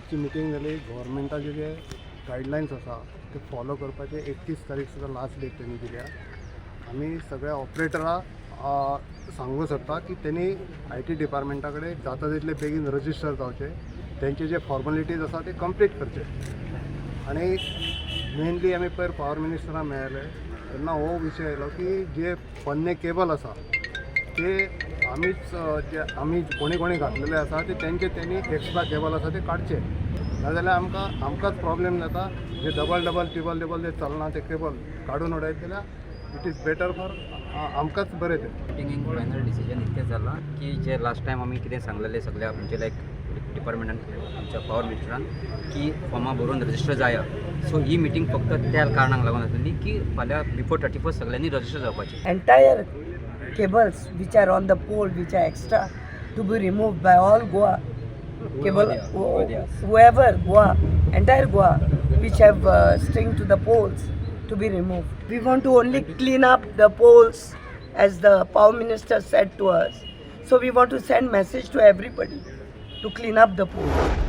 आजची मिटींग जाली. गव्हर्मेंटाचे जे गायडलायन्स आसा ते फॉलो करपाचे 31 तारीख सुद्दां लास्ट डेट त्यांनी दिल्या. आम्ही सगळ्या ऑपरेटरांक सांगू शकता की त्यांनी IT डिपार्टमेंटा कडेन जाता तितले बेगीन रजिस्टर जावचे, त्यांचे जे फॉर्मेलिटीज आसा ते कंप्लीट करचे. आणि मेनली आमी पयर पॉवर मिनिस्टराक मेळ्ळे तेन्ना हो विशय आयलो की जे पोन्ने केबल आसा ते आमी कोणी कोणी घातलेले आसा ते त्यांनी एक्स्ट्रा केबल आसा ते काडचे, नाजाल्यार आमकांच प्रॉब्लेम जाता. जे डबल ट्रिबल जे चलना ते केबल काडून उडयत जाल्यार इट इज बेटर फॉर आमकांच बरें ते. मिटिंगेन फायनल डिसिजन इतकें जालां की जे लास्ट टायम आमी कितें सांगलेलें सगळ्या म्हणजे लायक डिपार्टमेंटान आमच्या पॉवर मिनिस्टरान की फॉर्मां भरून रजिस्टर जाया. सो ही मिटींग फक्त त्या कारणाक लागून आसली की फाल्यां बिफोर 31 सगळ्यांनी रजिस्टर जावपाचें. Entire cables which are on the pole, which are extra, to be removed by all Goa cable, whoever Goa, entire Goa, which have string to the poles, to be removed. We want to only clean up the poles, as the power minister said to us. So we want to send message to everybody to clean up the poles.